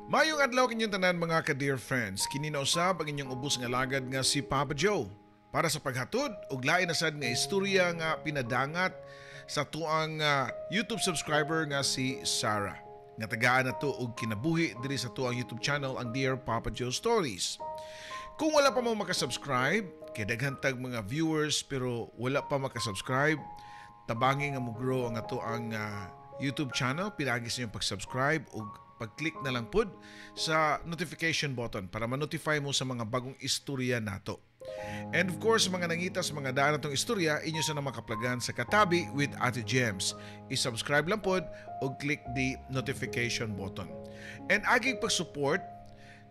Mayong adlaw kinyong tanan mga ka-dear friends. Kini na usab ang inyong ubos nga lagad nga si Papa Joe para sa paghatod og lain na sad nga istorya nga pinadangat sa tuang YouTube subscriber nga si Sarah. Nga tagaan na to og kinabuhi diri sa tuang YouTube channel ang Dear Papa Joe Stories. Kung wala pa mo makasubscribe, kay daghan tag mga viewers pero wala pa makasubscribe, tabangi nga mo grow ang ato ang YouTube channel. Pinagi sa inyong pag-subscribe o pag-click na lang pod sa notification button para ma-notify mo sa mga bagong istorya nato. And of course, mga nangita sa mga daan natong istorya, inyo sa na makaplagan sa Katabi with Ate Gems. I-subscribe lang pod o click the notification button. And aging pag-support,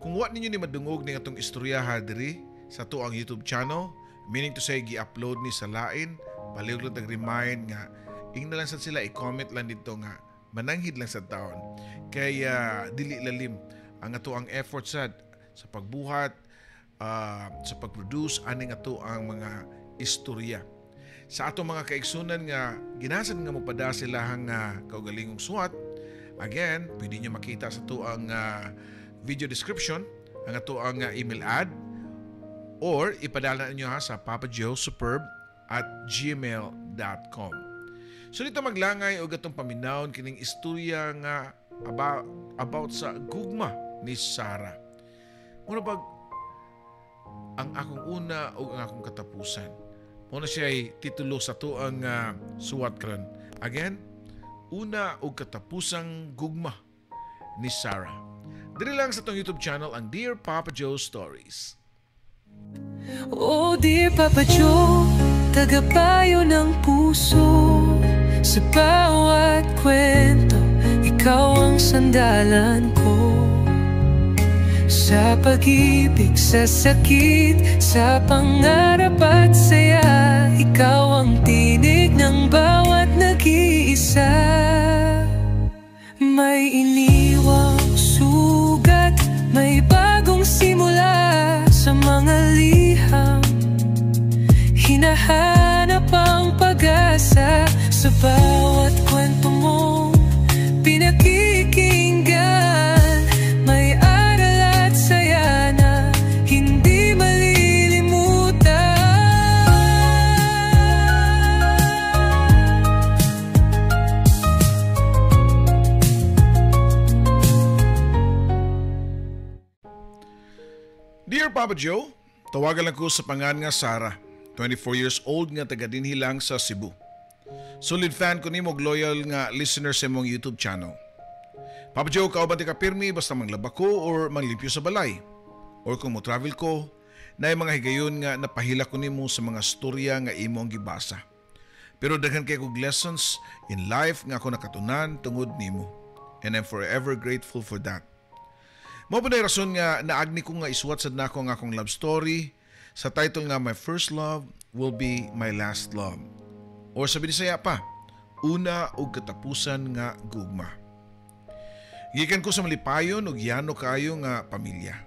kung what ninyo ni madungog ni atong istorya diri sa tuang YouTube channel, meaning to say, gi-upload ni sa lain, palihog lang tag-remind nga, na lang sa sila, i-comment lang dito nga, mananghid lang sa taon. Kaya dili lalim ang ato ang effort sa pagbuhat, sa pag-produce, aning ato ang mga istorya. Sa ato mga kaigsunan nga, ginasan nga mo pada sila hang kaugalingong suwat. Again, pwede nyo makita sa ato ang video description, ang ato ang email ad, or ipadala nyo sa papajoesuperb@gmail.com. So dito maglangay og atong paminawon kining istorya nga about sa gugma ni Sarah. Muna bag ang akong una o ang akong katapusan. Muna siya ay titulo sa to ang suwat karon. Again, una o katapusang gugma ni Sarah. Dili lang sa tong YouTube channel ang Dear Papa Joe Stories. Oh, Dear Papa Joe, tagapayo ng puso. Sa bawat kwento, ikaw ang sandalan ko. Sa pag-ibig, sa sakit, sa pangarap at saya, ikaw ang tinig ng bawat nag-iisa. May iniwang sugat, may bagong simula sa mga liham. Hinahanap ang pag-asa sa bawat kwento mo, pinakikinggan. May aral at saya na hindi malilimutan. Dear Papa Joe, tawagan lang ko sa pangan nga Sarah, 24 years old nga taga dinhi lang sa Cebu. Solid fan ko nimo, loyal nga listener sa mong YouTube channel. Papa Joe, kauban ti ka pirmi basta manglaba ko or manglimpyo sa balay. Or kung mo travel ko, na mga higayon nga napahila ko nimo sa mga storya nga imo ang gibasa. Pero daghan kay kog lessons in life nga ako nakatunan tungod nimo. And I'm forever grateful for that. Mao pa rason nga naagni ko nga isuwat sad nako ang akong love story sa title nga My First Love Will Be My Last Love. Or sa Bisaya pa, una o katapusan nga gugma. Gikan ko sa malipayon o giyano kayo nga pamilya.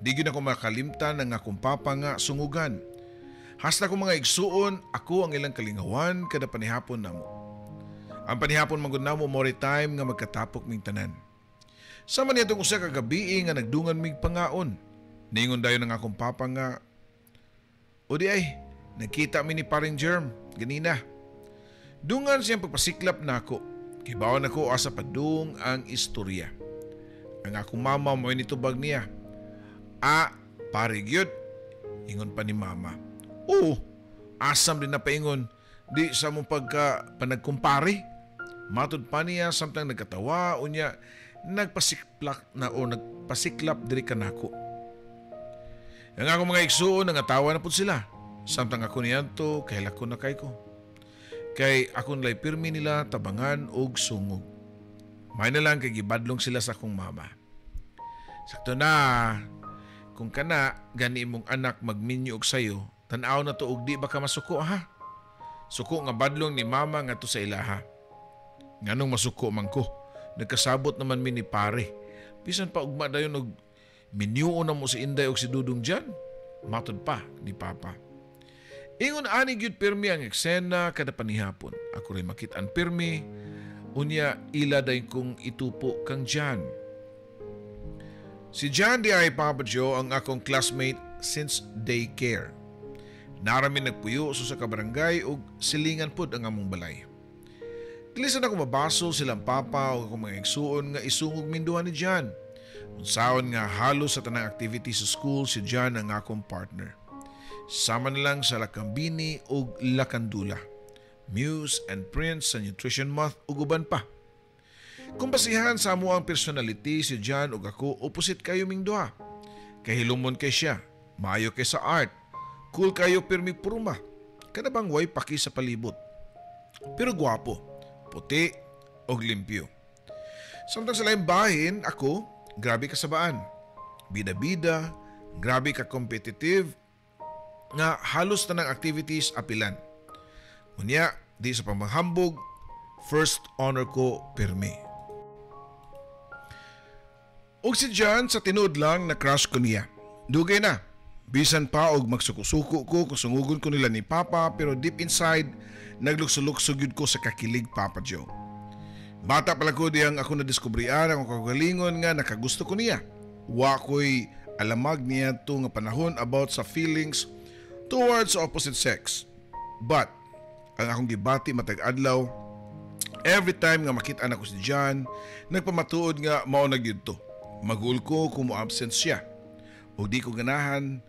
Di gyud ako makalimtan ang akong papa nga sungugan. Hasta ko mga igsuon, ako ang ilang kalingawan kada panihapon namo. Ang panihapon manggod namo more time nga magkatapok ming tanan. Sama niya itong usa ka gabi nga nagdungan mig pangaon. Ningon dayon ang akong papa nga, o di ay, nakita mi ni paring Germ, ganina. Dungan siyang pagpasiklap na ako. Kibawan ako asa padung ang istorya. Ang akong mama mo nitubag niya. Pare gyud, ingon pa ni mama. Oo, asam din na paingon. Di sa mong panagkumpare. Matod pa niya samtang nagkatawa o niya nagpasiklap diri kanako. Ang akong mga igsuon nangatawa na po sila. Samtang ako niyanto, kay lako na kay ko. Kay akong lay pirmi nila tabangan og sungog. May na lang kay gibadlong sila sa akong mama. Sakto na, kung kana gani imong anak magminyo og sayo, tan-aw na to og di ba ka masuko ha? Suko nga badlong ni mama nga to sa ilaha. Nganong masuko man ko? Nagkasabot naman mi ni pare. Bisan pa ugma dayon og minyuon na mo si Inday og si Dudong dyan. Matod pa ni Papa. Ingon ani gyud pirmi ang eksena kada panihapon. Ako rin makitaan pirmi. Unya ila day kong itupo kang dyan. Si John di ay Papa Joe ang akong classmate since daycare. Narami nagpuyo sa kabarangay ug silingan pod ang among balay. Dilisan ako mabasol silang papa o akong mga igsuon nga isungog minduhan ni John. Unsaon nga halos sa tanang activity sa school si John ang akong partner. Sama na lang sa Lakambini o Lakandula, Muse and Prince sa Nutrition Month ug uban pa. Kung basihan sa amo ang personality, si John ug ako opposite kayo ming duha. Kahilumon kay siya, maayo kay sa art, cool kayo pirmi purma, kada bang way paki sa palibot. Pero gwapo, puti og limpyo. Samtang sa laing bahin, ako, grabe kasabaan. Bida-bida, grabe ka competitive, nga halos tanang activities apilan. Unya, di sa pamaghambog, first honor ko pirmi. Og si John sa tinuod lang na crush ko niya. Dugay na. Bisan pa og magsuko-suko ko kusungugon ko nila ni Papa pero deep inside naglukso-lukso gyud ko sa kakilig Papa Joe. Bata pala ko diyang ako nadiskubrian ang kagalingon nga nakagusto ko niya. Wa ko'y alamag niya to nga panahon about sa feelings towards opposite sex. But ang akong gibati matag adlaw, every time nga makita na ko si John, nagpamatuod nga mao na gyud to. Magul ko kung mo-absent siya. O di ko ganahan,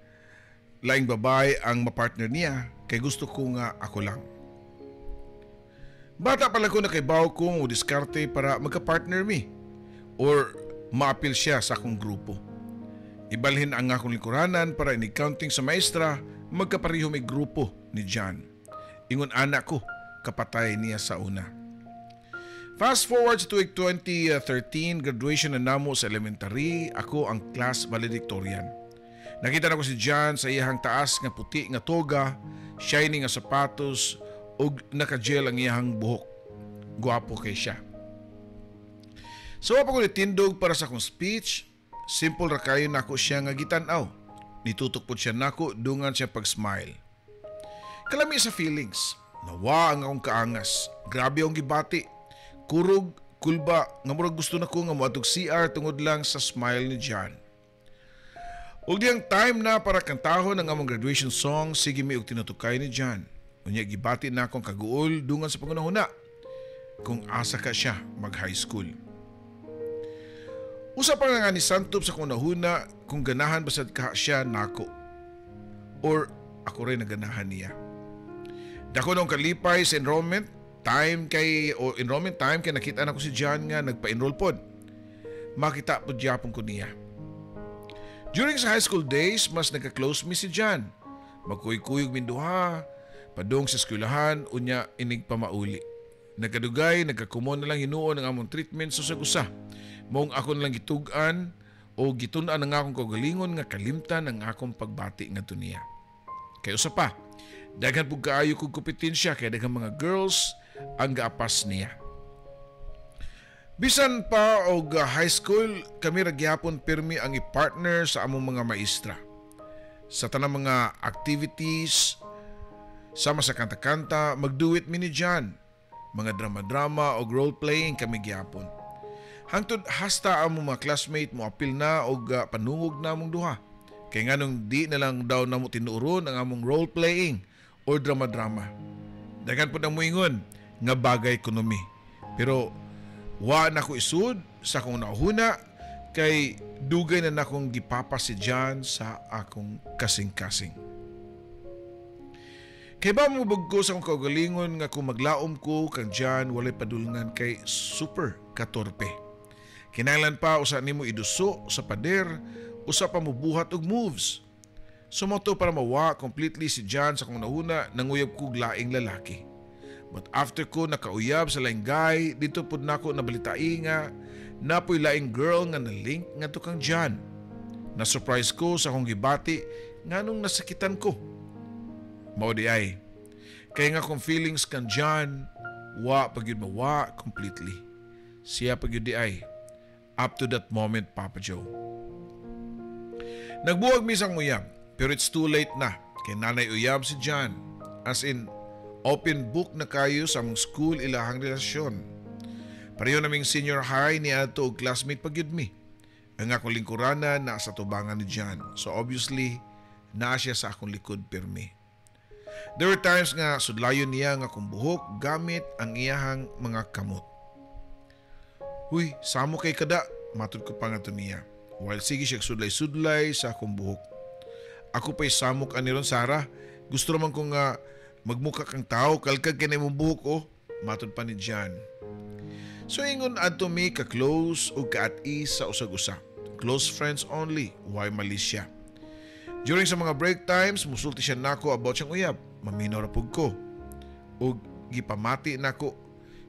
laing babae ang mapartner niya, kay gusto ko nga ako lang. Bata pala ko na kay baw ko o diskarte para magka-partner mi. Or maapil siya sa akong grupo. Ibalhin ang akong likuranan para inig-counting sa maestra, magkapareho may grupo ni John. Ingon anak ko, kapatay niya sa una. Fast forward to 2013, graduation na namo sa elementary, ako ang class valedictorian. Nakita na ko si John sa iyahang taas nga puti nga toga, shiny nga sapatos, ug naka-gel ang iyahang buhok. Guwapo kay siya. So pa ko nitindog para sa akong speech, simple ra kayo nako siya nga gitan-aw. Nitutok po siya nako dungan siya pag-smile. Kalami sa feelings, nawa ang akong kaangas, grabe ang gibati. Kurog, kulba, nga murag gusto na ko nga moadtog CR tungod lang sa smile ni John. Ug diyang time na para kantahon ang among graduation song, sige mi og tinutukay ni John. Unya gibati na akong kaguol dungan sa pangunahuna kung asa ka siya mag-high school. Usa pa nga ni Santop sa kunahuna kung ganahan basad ka siya nako. Or ako rin naganahan niya. Dako nung kalipay sa enrollment time kay nakita na ko si John nga nagpa-enroll pod. Makita pod gyapon ko niya. During sa high school days, mas nagka-close mi si John. Magkuy-kuyog min duha, padung sa eskwelahan unya inig pa mauli. Nagkadugay, nagkakumon na lang hinuon ang among treatment sa usa. Mong ako na lang gitug-an o gitun-an ang akong kagalingon nga kalimtan ang akong pagbati nga niya. Kay usa pa, daghan pug kaayo kog kompetensya kay daghang mga girls ang gaapas niya. Bisan pa og high school, kami ra gyapon pirmi ang i-partner sa among mga maestra. Sa tanang mga activities, sama sa kanta-kanta, mag-do it mi ni John. Mga drama-drama o role-playing kami gyapon. Hangtod hasta ang mga classmate mo apil na og panungog na among duha. Kay nganong di na lang daw namo tinuron ang among role-playing o drama-drama. Daghan po na moingon nga bagay ekonomi. Pero wa na ko isud sa akong nauhuna kay dugay na nakong gipapa si John sa akong kasing-kasing. Kay ba mo ko sa akong kaugalingon nga kung maglaom ko kang John walay padulngan kay super katorpe. Kinahanglan pa usa nimo iduso sa pader, usa pa mo buhat og moves. Sumoto para mawa completely si John sa akong nauna nanguyab kog laing lalaki. But after ko nakauyab sa laing guy, dito pod nako nabalitai nga napoy laing girl nga na-link nga to kang John. Na-surprise ko sa akong gibati nganong nasakitan ko. Mao di ay. Kaya nga kung feelings kang John, wa pagyud mawa completely. Siya pagyud di ay. Up to that moment, Papa Joe. Nagbuwag mi sang uyab, pero it's too late na. Kay nanay uyab si John. As in, open book na kayo sa among school ilahang relasyon. Pareho naming senior high ni ato og classmate pagyud mi. Ang akong lingkuranan na sa tubangan ni John. So obviously, naa siya sa akong likod pirmi. There were times nga sudlayon niya nga akong buhok gamit ang iyahang mga kamot. Huy, samo kay kada, matod ko pa nga to niya. While sige siya sudlay-sudlay sa akong buhok. Ako pa'y samok aniron Sarah. Gusto naman kong magmuka kang tao, kalkag kinay mong buhok ko. Matod pa ni John. So ingon adto mi ka-close o ka-at-ease sa usag-usa. Close friends only, why mali siya. During sa mga break times, musulti siya nako about siyang uyab. Maminaw ra pug ko. O gipamati nako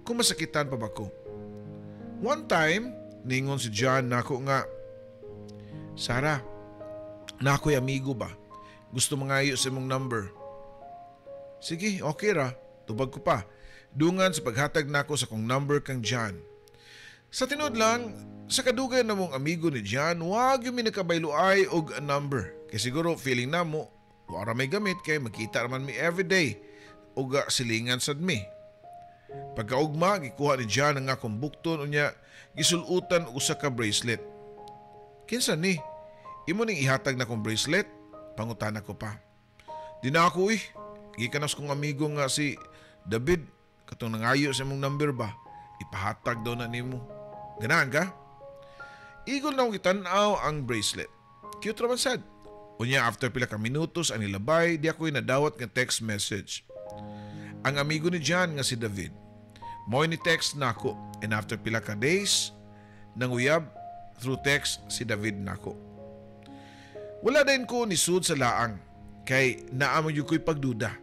kung masakitan pa ba ko. One time, ningon si John nako nga, Sarah, nako'y amigo ba? Gusto mangayo sa imong number. Sige, okay ra. Tubag ko pa. Dungan sa paghatag nako sa kong number kang John. Sa tinod lang, sa kadugay na mong amigo ni John, wag yung minakabayloay og a number. Kaya siguro feeling na mo, wara may gamit kay makita naman mi everyday og silingan sad mi. Pagkaugma, gikuha ni John ang akong bukton unya gisulutan usa ka bracelet. Kinsa ni? Imo ning ihatag na kong bracelet? Pangutana ko pa. Di na ako gikanas kong amigo nga si David, katong nangayo sa imong number ba? Ipahatag daw na nimo. Ganahan ka? Igol na akong kitanaw ang bracelet. Cute raman sad. Unya after pila ka minutos ang nilabay, di ako'y nadawat ng text message. Ang amigo ni John nga si David. Mo'y ni text nako and after pila ka days, nanguyab through text si David nako. Wala din ko ni sud sa laang kay naamon yung ko'y pagduda.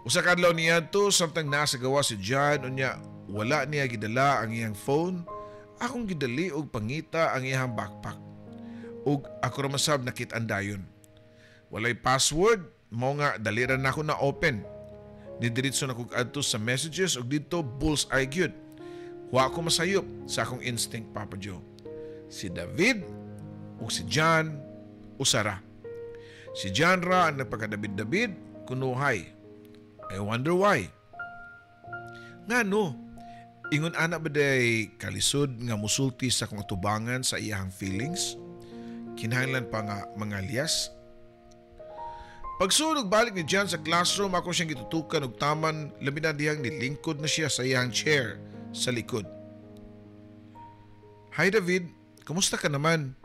Usa ka adlaw niya to samtang nasa gawa si John unya wala niya gidala ang iyang phone, akong gidali og pangita ang iyang backpack. Ug ako ra masab nakit-an dayon. Walay password, mao nga daliran nako na open. Nidiritso na kog adto sa messages ug didto bullseye gyud. Wa ko masayop sa akong instinct, Papa Joe. Si David ug si John usara. Si John ra ang nagpakadabid-dabid kunuhay. I wonder why. Ngano? Ingon ana ba day kalisod nga musulti sa kong atubangan sa iyahang feelings? Kinahanglan pa nga mga lias? Pagsunog balik ni John sa classroom, ako siyang gitutukan og taman labi na diyang nilingkod na siya sa iyang chair sa likod. Hi David, kumusta ka naman?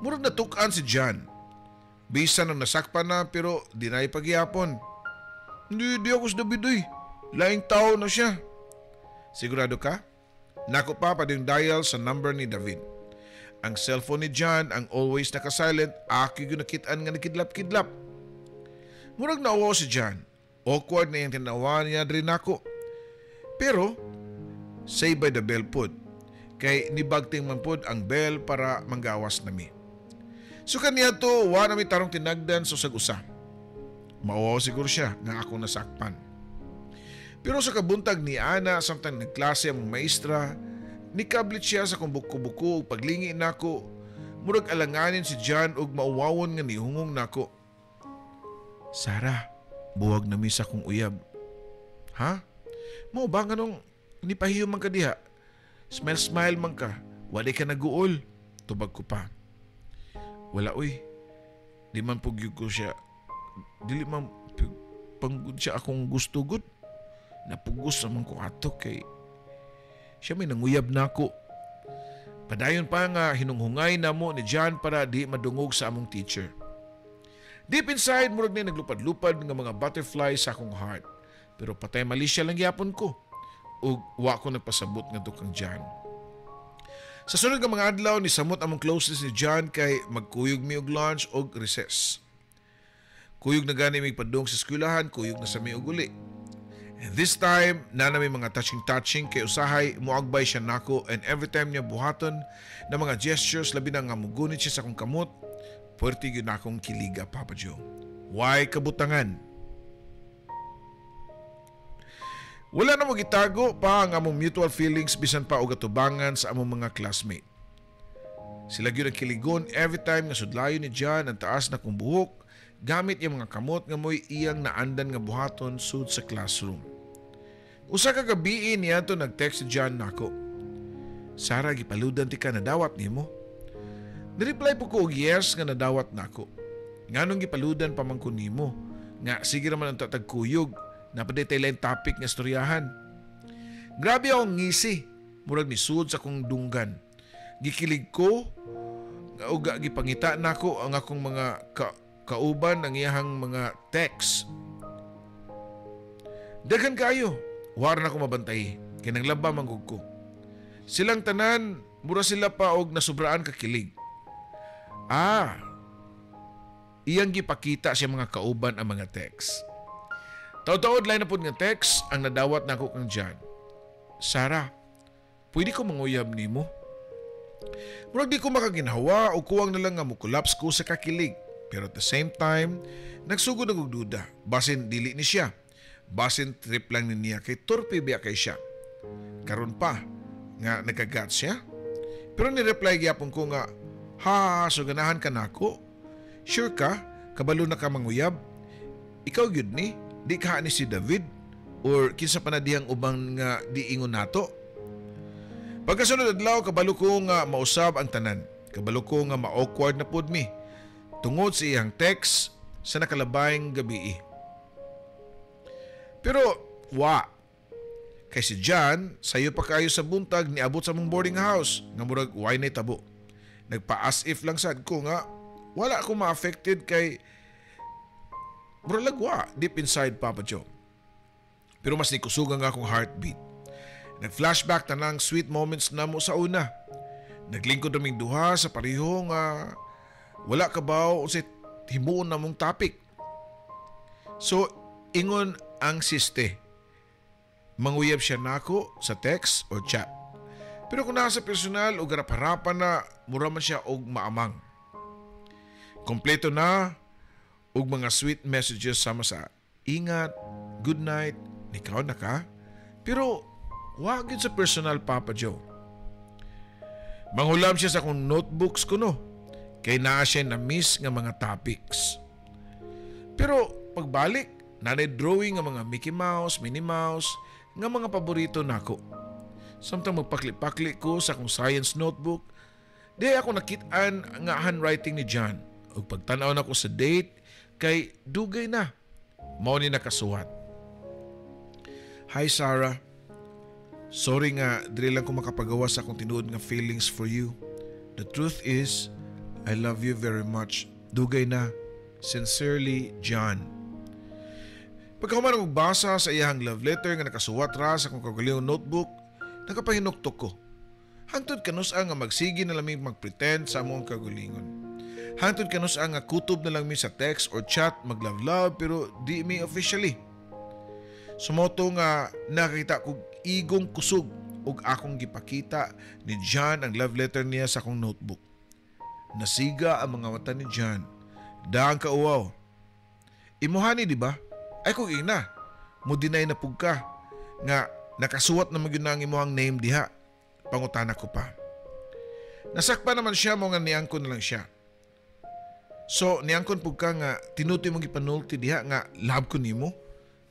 Murag natukan si John. Bisan ang nasakpan na pero di na ipagyapon. Hindi ako si David Laing tao na siya. Sigurado ka? Nako pa yung dial sa number ni David. Ang cellphone ni John ang always naka-silent, aki yung nakitaan nga nakidlap-kidlap. Murag nauwaw si John. Awkward na yung tinawa niya rin ako. Pero, say by the bell pod. Kay nibagting man pod ang bell para manggawas nami. So kaniya to, wa nami tarong tinagdan sa usag-usa. Mauwaw siguro siya nga akong nasakpan. Pero sa kabuntag ni Ana samtang nagklase ang maestra, nikablit siya sa kung buko-buko ug paglingi nako, murag alanganin si John ug mauwawon nga nihungong nako. Sarah, buwag na misa kong uyab. Ha? Mao ba nga nung nipahiyo man ka diha? Smile man ka, wala ka naguol. Tubag ko pa. Wala di man pugyug ko siya. Dili man panggod siya akong gusto gud. Napugos naman ko ato kay siya may nanguyab na ako. Padayon pa nga hinunghungay na mo ni John para di madungog sa among teacher. Deep inside, murag na naglupad-lupad ng mga butterflies sa akong heart. Pero patay mali siya lang yapon ko. Ug wa ko nagpasabot nga to kang John. Sa sunod nga mga adlaw ni samot among closeness ni John kay magkuyog mi og lunch og recess. Kuyog na gani mi padung sa eskwelahan, kuyog na sa mi og uli. And this time, na may mga touching kay usahay, muagbay siya nako and every time niya buhaton na mga gestures, labi na nga mugunit siya sa akong kamot, puwerte yun akong kiliga, Papa Joe. Why kabutangan? Wala na mo gitago pa ang among mutual feelings bisan pa og atubangan sa among mga classmate. Sila gyud ang kiligon every time nga sudlayon ni John ang taas na kong buhok, gamit yung mga kamot nga mo'y iyang naandan nga buhaton sud sa classroom. Usa ka gabi niya to nag-text si John nako. Sarah, gipaludan ti ka nadawat nimo. Nireply po ko og yes nga nadawat nako. Nganong gipaludan pa man ko nimo nga sige raman ang tatagkuyog na paday lain topic nga istoryahan. Grabe akong ngisi, murag ni sud sa kong dunggan. Gikilig ko o gipangita nako ang akong mga kauban ang iyahang mga text. Daghan kayo, war na ko mabantay, kinang laba manggug ko. Silang tanan, mura sila pa og nasubraan kakilig. Iyang gipakita siya mga kauban ang mga text. Taod-taod lain na po nga text ang nadawat nako kang John. Sarah, pwede ko manguyab nimo? Murag di ko makaginhawa o kuwang na lang nga mukulaps ko sa kakilig. Pero at the same time, nagsugod na duda. Basin dili ni siya. Basin trip lang ni niya kay turpi biya kay siya. Karon pa, nga nagkagat siya. Pero ni-reply gyapon ko nga, so ganahan ka nako? Sure ka? Kabalo na ka manguyab? Ikaw gyud ni? Di ka ni si David? Or kinsa pa na diyang ubang nga di ingon nato? Pagkasunod adlaw, kabalo ko nga mausab ang tanan. Kabalo ko nga ma-awkward na pud mi. Tungod sa iyang text sa nakalabayng gabi. Pero, kay si John, sayo pa kayo sa buntag niabot sa mong boarding house nga murag why na tabo. Nagpa-as if lang sad ko nga wala ako ma-affected kay murag lagwa deep inside Papa Joe. Pero mas nikusugan nga akong heartbeat. Nag-flashback na ng sweet moments na mo sa una. Naglingkod naming duha sa pareho nga wala ka ba o sa himuon na mong topic. So, ingon ang siste. Manguyab siya nako sa text o chat. Pero kung nasa personal o garap-harapan na, mura man siya og maamang. Kompleto na og mga sweet messages sama sa ingat, good night, ikaw na ka. Pero wag yun sa personal, Papa Joe. Manghulam siya sa akong notebooks ko no. Kay naa siya na-miss nga mga topics. Pero pagbalik, nanay drawing nga mga Mickey Mouse, Minnie Mouse, nga mga paborito nako. Samtang magpakli-pakli ko sa akong science notebook, di ako nakitaan nga handwriting ni John. Ug pagtanaw na ko sa date, kay dugay na. Mao ni nakasuwat. Hi Sarah. Sorry nga, dili lang ko makapagawa sa akong tinuod nga feelings for you. The truth is, I love you very much. Dugay na. Sincerely, John. Pagkahuman ang magbasa sa iyang love letter nga nakasuwat ra sa akong kaguliyong notebook, nakapahinuktok ko. Hangtod kanus-a nga magsigi na lamig magpretend sa among kagulingon. Hangtod kanus-a nga kutob na lang mi sa text or chat mag-love-love pero di mi officially. Sumoto nga nakita ko igong kusog ug akong gipakita ni John ang love letter niya sa akong notebook. Nasiga ang mga mata ni John. Daang kauwaw. Imuhani di ba? Ay kung ina, mo deny na pug ka nga nakasuwat na magyud na ang imuhang name diha. Pangutana ko pa. Nasakpa naman siya mo nga niangkon na lang siya. So niangkon pug ka nga tinutoy mong gipanulti diha nga love ko nimo.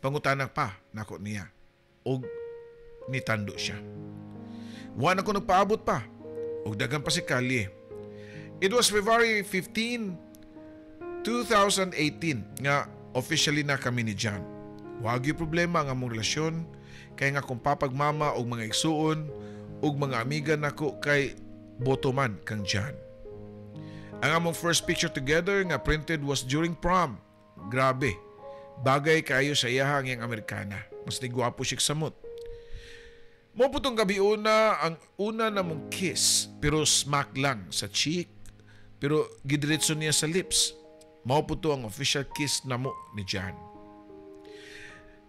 Pangutana pa nako niya. Og nitando siya. Wa na ko nagpaabot pa. Og dagan pa si Kali. It was February 15, 2018 nga officially na kami ni John. Wag yung problema ang among relasyon kay nga kung papagmama og mga igsuon og mga amiga nako kay botoman kang John. Ang among first picture together nga printed was during prom. Grabe. Bagay kayo sa iyahang yang Amerikana. Mas nigwapo siya samot. Mo putong gabi ang una na mong kiss pero smack lang sa cheek pero gidiretso niya sa lips. Mao puto ang official kiss namo ni John.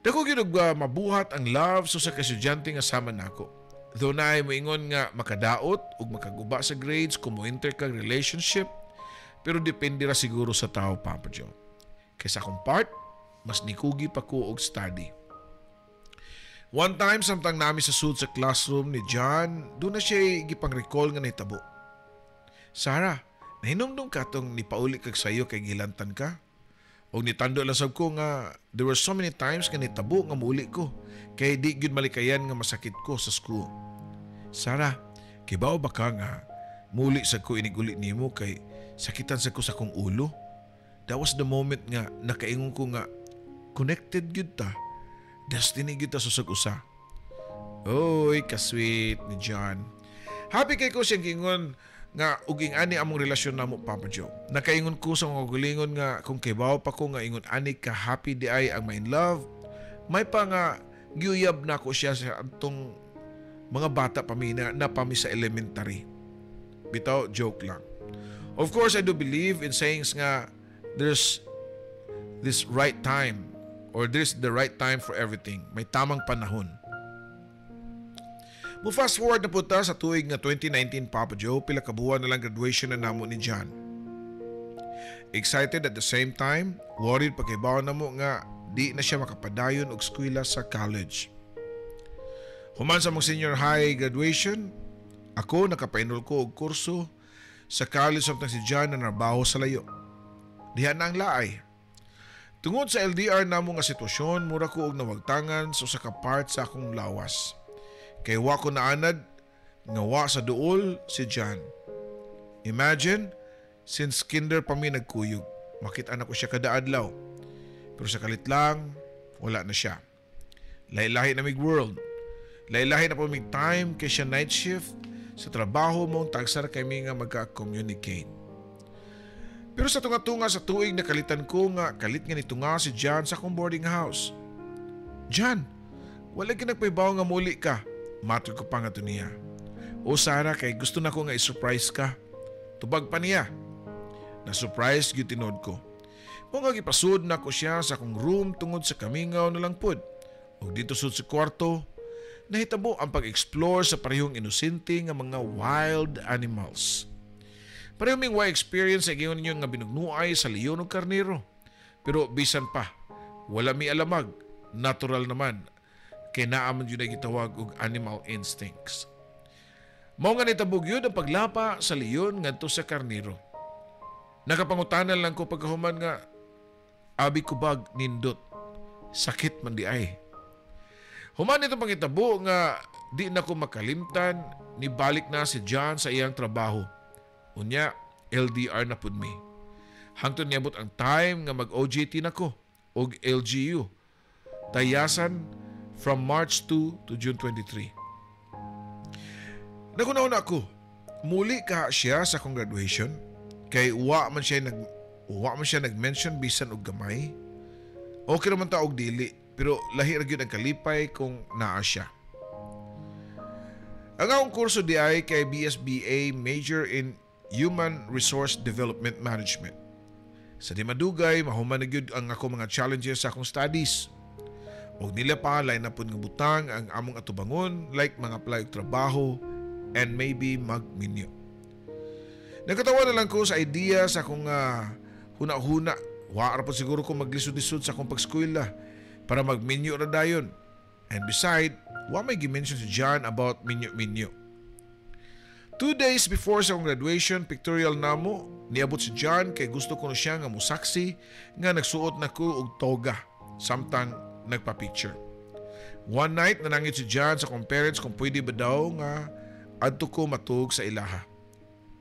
Dako gyud mabuhat ang love so sa kasudyante nga sama nako. Though na moingon nga makadaot ug makaguba sa grades kung mo-enter kag relationship, pero depende ra siguro sa tao, Papa Joe. Kaysa akong part, mas nikugi pa ko og study. One time, samtang nami sa sud sa classroom ni John, doon na siya gipang-recall nga nahitabo. Sarah, nahinumdum ka tong nipauli kag sayo kay gilantan ka? O nitando lang sab ko nga there were so many times nga nitabo nga muli ko kay di gyud malikayan nga masakit ko sa school. Sarah, Kibaw ba ka nga muli sa ko inigulit nimo kay sakitan sa ko sa kong ulo? That was the moment nga nakaingon ko nga connected gyud ta. Destiny gyud ta susag-usa. Oy, kasweet ni John. Happy kay ko siyang gingon nga uging ani among relasyon namo, Papa Joe. Nakaingon ko sa mga gulingon nga kung kibaw pa ko nga ingon ani ka happy di ay ang my love. May pa nga giyuyab na ko siya sa atong mga bata pa mi na pami sa elementary. Bitaw, joke lang. Of course, I do believe in sayings nga there's this right time or there's the right time for everything. May tamang panahon. Mo fast forward na po ta sa tuig nga 2019, Papa Joe, pila ka buwan na lang graduation na namo ni John. Excited at the same time, worried pa kay bawa namo nga di na siya makapadayon og eskwela sa college. Human sa mong senior high graduation, ako nakapainol ko og kurso sa college samtang si John na narbaho sa layo. Diha na ang laay. Tungod sa LDR namo nga sitwasyon, mura ko og nawagtangan sa usa ka part sa akong lawas. Kay wa ko naanad nga wa sa duol si John. Imagine, since kinder pa mi nagkuyog, makita na ko siya kada adlaw. Pero sa kalit lang, wala na siya. Lahi-lahi na mig world. Lahi-lahi na po mig time kay siya night shift. Sa trabaho mong tagsar kami nga magka-communicate. Pero sa tunga-tunga sa tuig nakalitan ko nga kalit nga nitunga si John sa akong boarding house. John, wala ka nagpaibaw nga muli ka. Matod ko pa nga to niya. O Sarah, kay gusto na ko nga i-surprise ka. Tubag pa niya. Na-surprise gyud tinod ko. Mo nga gipasud na ko siya sa akong room tungod sa kamingaw na lang pod. O dito sud sa kwarto, nahitabo ang pag-explore sa parehong inosente nga mga wild animals. Parehong ming experience sa giyon ninyo nga binugnuay sa leon o karnero. Pero bisan pa, wala mi alamag, natural naman. Kaya naaman yun ay gitawag og animal instincts. Mao nga nitabog yun ang paglapa sa leon ngadto sa karnero. Nakapangutanan lang ko pagkahuman nga abi kubag nindot. Sakit man di ay. Human itong pangitabo nga di na ko makalimtan, nibalik na si John sa iyang trabaho. Unya, LDR na pud mi. Hangtod niabot ang time nga mag-OJT na ko og LGU. Tayasan from March 2 to June 23. Nagunaw na ako. Muli ka siya sa akong graduation kay wa man siya nag-mention bisan og gamay. Okay naman ta og dili, pero lahi ra gyud ang kalipay kung naa siya. Ang akong kurso di ay kay BSBA Major in Human Resource Development Management. Sa di madugay, mahuman na gyud ang ako mga challenges sa akong studies. Og nila pa lain na pud nga butang ang among atubangon like mga apply og trabaho and maybe magminyo. Nagkatawa na lang ko sa idea sa akong huna-huna. Wa ra po siguro ko maglisod-lisod sa akong pag-eskwela para magminyo na dayon. And beside, wa may gimension si John about minyo-minyo. 2 days before sa akong graduation, pictorial namo, niabot si John kay gusto ko na siya nga musaksi nga nagsuot na ko og toga samtang nagpa-picture. One night, nanangit si John sa akong parents kung pwede ba daw nga adto ko matug sa ilaha.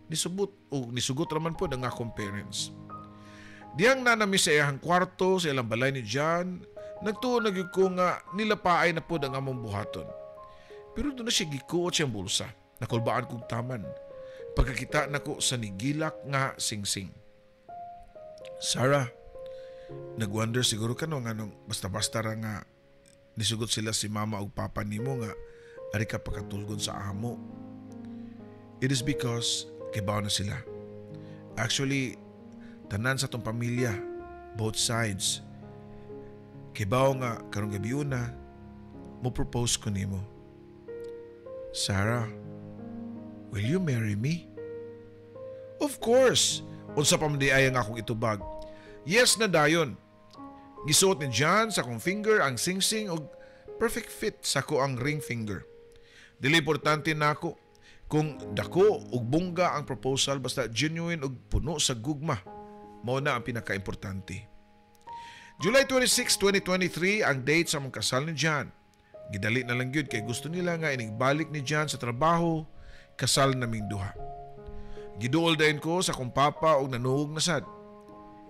Nisugot naman po ng akong parents. Diyang nanami sa iyang kwarto sa ilang balay ni John, nagtuon nagyud ko nga nilapaay na po ang among buhaton. Pero doon na siya gikuot siyang bulsa. Nakulbaan kong taman. Pagkakita na ko sa nigilak nga singsing. Sarah, nagwonder siguro ka no nga nung basta-basta ra nga nisugot sila si mama o papa nimo nga ari ka pakatulgon sa amo. It is because kibaw na sila. Actually, tanan sa tong pamilya, both sides. Kibaw nga karong gabi una, mo propose ko nimo. Sarah, will you marry me? Of course. Unsa pa man di ay ang akong itubag. Yes na dayon. Gisuot ni John sa akong finger ang singsing og perfect fit sa ko ang ring finger. Dili importante na ako kung dako ug bungga ang proposal basta genuine ug puno sa gugma. Mao na ang pinaka-importante. July 26, 2023 ang date sa among kasal ni John. Gidali na lang gyud kay gusto nila nga inigbalik ni John sa trabaho kasal naming duha. Giduol dayon ko sa kong papa og nanuhog na sad.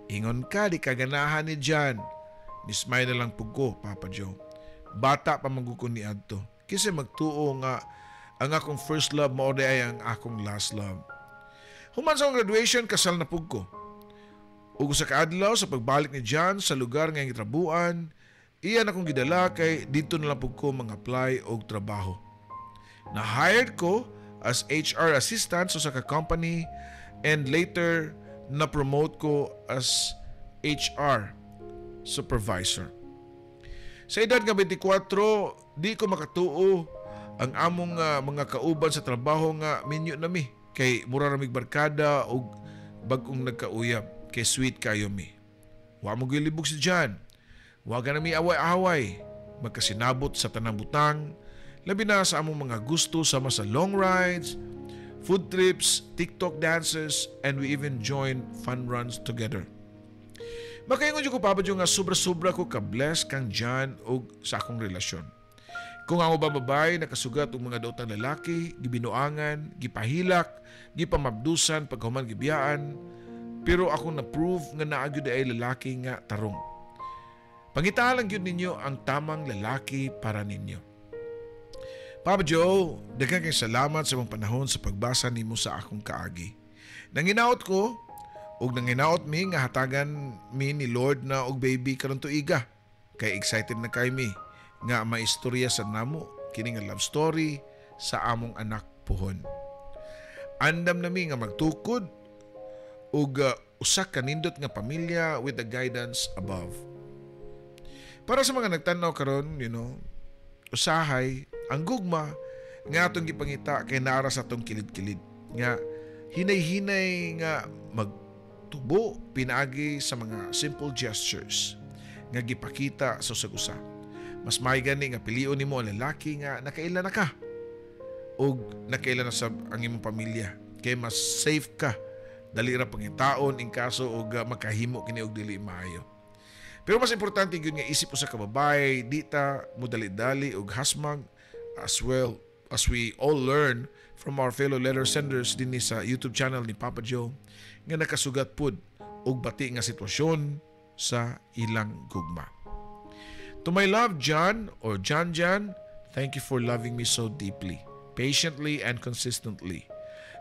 Ingon ka di kaganahan ni John. Nismay na lang pug ko, Papa Joe. Bata pa manggukon ni adto. Kasi magtuo nga ang akong first love mao ay ang akong last love. Human sa graduation, kasal na pug ko. Ug sa kaadlaw sa pagbalik ni John sa lugar nga gitrabuan, iyan akong gidala kay dito na lang pug ko mag-apply og trabaho. Na-hired ko as HR assistant sa company and later na-promote ko as HR supervisor. Sa edad nga 24, di ko makatuo ang among mga kauban sa trabaho nga minyo nami kay mura ramig barkada og bag-ong nagkauyab kay sweet kayo mi. Wa mo gilibog si John. Wa ganami away-away. Magkasinabot sa tanang butang. Labi na sa among mga gusto sama sa long rides, food trips, TikTok dances, and we even join fun runs together. Makaingon ko Papa Joe nga sobra-sobra ko ka-bless kang John o sa akong relasyon. Kung ang babae nakasugat og mga daotang lalaki, gibinuangan, gipahilak, gipamabdusan pagkahuman gibiyaan, pero ako na-prove nga naagyo ay lalaki nga tarong. Pangitalang gyud ninyo ang tamang lalaki para ninyo. Papa Joe, daghang kay salamat sa mong panahon sa pagbasa nimo sa akong kaagi. Nanginaot ko ug nanginaot mi nga hatagan mi ni Lord na og baby karon tuiga. Kay excited na kay mi nga maistorya sa namo kini nga love story sa among anak puhon. Andam nami nga magtukod ug usa ka nindot nga pamilya with the guidance above. Para sa mga nagtanaw karon, usahay ang gugma nga atong gipangita kay naara sa atong kilid-kilid nga hinay-hinay nga magtubo pinaagi sa mga simple gestures nga gipakita sa usag-usa. Mas may gani nga pilion nimo ang lalaki nga nakaila na ka og nakaila na sa ang imong pamilya kay mas safe ka dali ra pangitaon in kaso og makahimo kini og dili maayo. Pero mas importante gyud nga isip usa ka babae di ta mo dali-dali og hasmag. As well as we all learn from our fellow letter senders din sa YouTube channel ni Papa Joe nga nakasugat pud og bati nga sitwasyon sa ilang gugma. To my love John or John, thank you for loving me so deeply, patiently and consistently.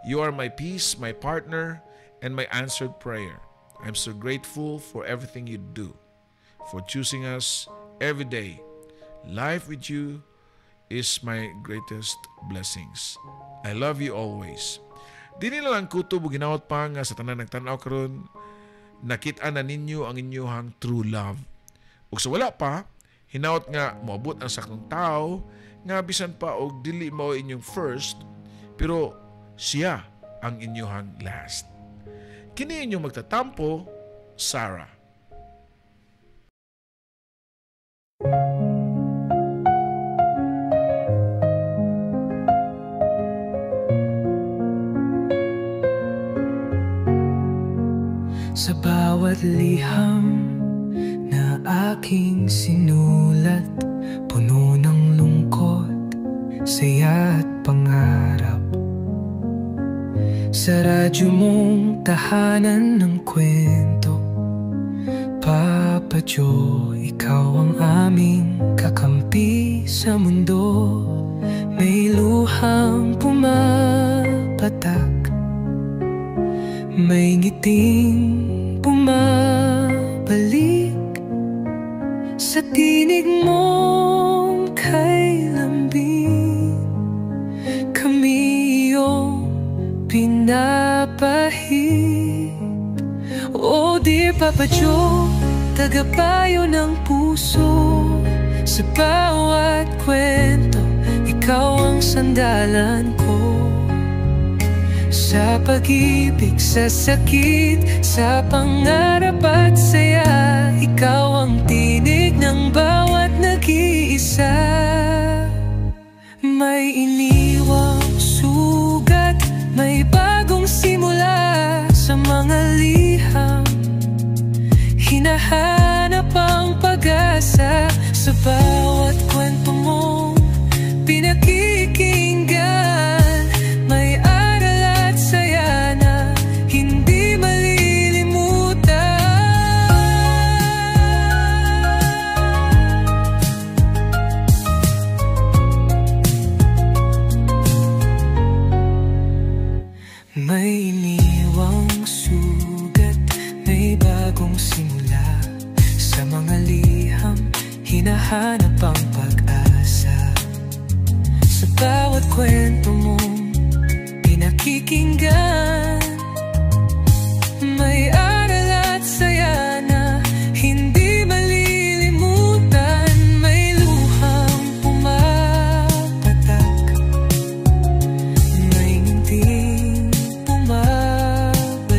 You are my peace, my partner, and my answered prayer. I'm so grateful for everything you do, for choosing us every day. Life with you is my greatest blessings. I love you always. Di nila lang kutob og ginawat pa nga sa tanan nagtanaw karon nakit-an na ninyo ang inyong true love. Ug sa wala pa, hinaot nga moabot ang sakong tao nga bisan pa og dili mao inyong first, pero siya ang inyong last. Kini inyong magtatampo, Sarah. Sa bawat liham na aking sinulat, puno ng lungkot, saya at pangarap. Sa radyo mong tahanan ng kwento, Papa Joe, ikaw ang aming kakampi sa mundo. May luhang pumapatak, may ngiting bumabalik sa tinig mong kay lambing. Kami iyong pinapahid. O dear Papa Joe, tagapayo ng puso. Sa bawat kwento, ikaw ang sandalan ko. Sa pag-ibig, sa sakit, sa pangarap at saya, ikaw ang tinig ng bawat nag-iisa. May iniwang sugat, may bagong simula sa mga liham. Hinahanap ang pag-asa sa bawat kwento mong pinakikinggan. May iniwang sugat, may bagong simula. Sa mga liham, hinahanap ang pag-asa. Sa bawat kwento mong pinakikinggan, may aral at saya na hindi malilimutan. May luhang pumapatak, may ngunting bumabalik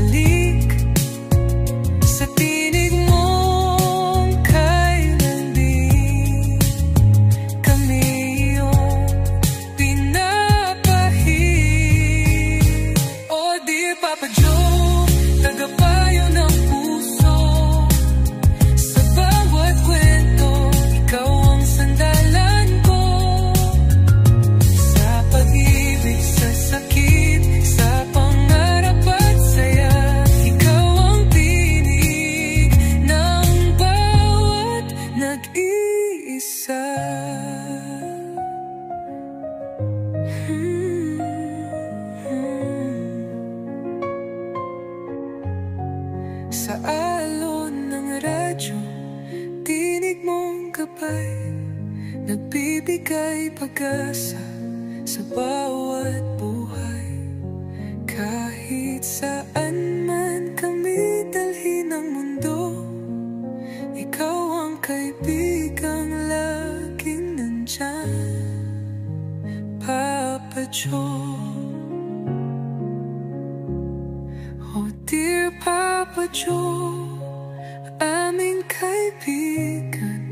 sa tinig mong kailan din kami iyong pinapahid. Oh dear Papa Joe, tagapayo ng puso. Sa bawat kwento, ikaw ang sandalan ko. Sa pag-ibig, sa sakit, sa pangarap at saya, ikaw ang tinig ng bawat nag-iisa. Sa alon ng radyo, tinig mong gabay, nagbibigay pag-asa sa bawat buhay. Kahit saan man kami dalhin ng mundo, ikaw ang kaibigang laging nandyan, Papa Joe. Oh dear Papa Joe, aming kaibigan,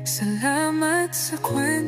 salamat sa kwento